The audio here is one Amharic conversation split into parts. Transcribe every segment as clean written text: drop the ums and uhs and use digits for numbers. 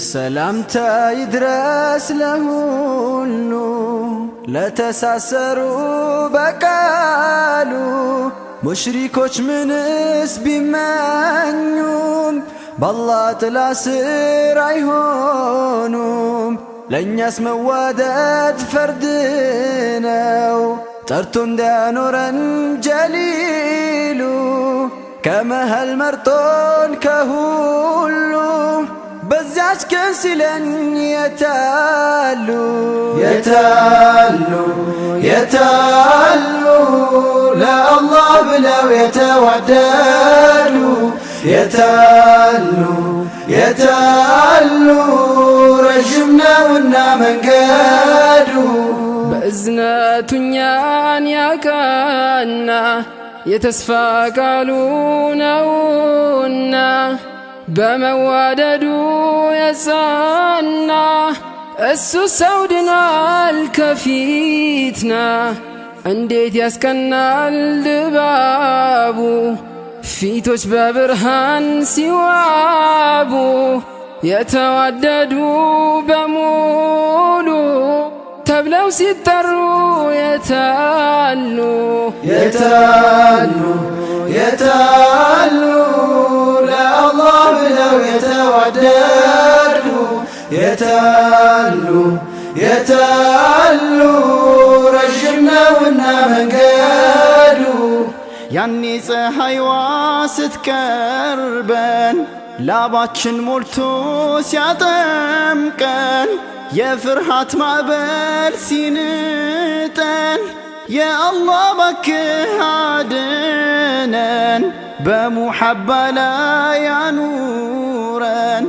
ሰላምታ ይድረስ ለሁሉ ለተሳሰሩ በቃሉ ሙሽሪኮች ምንስ ቢመኙም በአላህ ጥላ ስር አይሆኑም። ለእኛስ መዋደድ ፈርድ ነው ጠርቶ እንዲያኖረን ጀሊሉ ከመሃል መርጦን ከሁሉ በዚያች ቀን ሲለን የታሉ የታሉ የታሉ ለአላህ ብለው የተዋደዱ የታሉ የታሉ ረዥም ነውና መንገዱ በእዝነቱ እኛን ያቀና የተስፋ ቃሉ ነውና በመዋደዱ የጸና እሱ ሰው ድኗል ከፊትና እንዴት ያስቀናል ድባቡ ፊቶች በብርሃን ሲዋቡ የተዋደዱ በሙሉ ተብለው ሲጠሩ የታሉ የታሉ የታሉ ለአላህ ብለው የተዋደዱ የታሉ የታሉ ረዥም ነውና መንገዱ ያኔ ፀሐይዋ ስትቀርበን ላባችን ሞልቶ ሲያጠምቀን የፍርሃት ማዕበል ሲንጠን የአላህ ባክህ አድነን በሙሐባ ላይ ያኑረን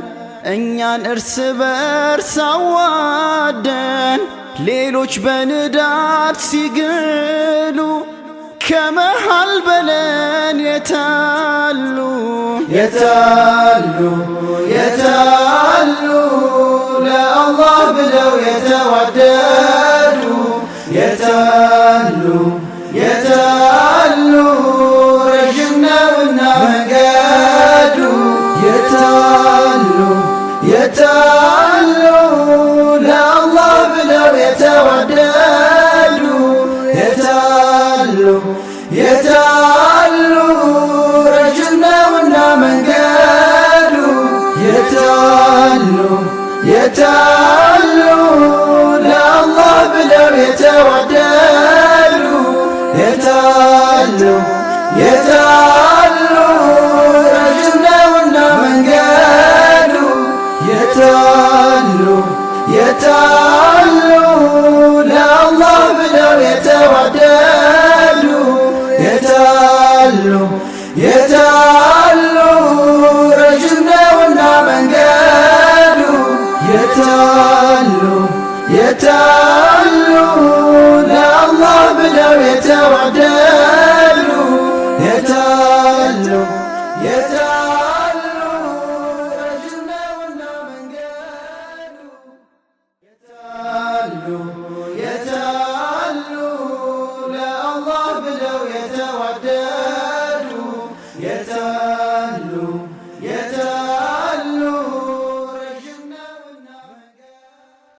እኛን እርስ በርስ አዋደን ሌሎች በንዳድ ሲግሉ ከመሃል በለን የታሉ የታሉ የታሉ ለአላህ ብለው የተዋደዱ የታሉ የታሉ ረዥም ነውና መንገዱ የታሉ የታሉ ለአላህ ብለው የተዋደዱ የታሉ የታሉ ረዥም ነውና መንገዱ የታሉ የታሉ ለአላህ ብለው የተዋደዱ የታሉ የታሉ ረዥም ነውና መንገዱ የታሉ የታሉ ለአላህ ብለው የተዋደዱ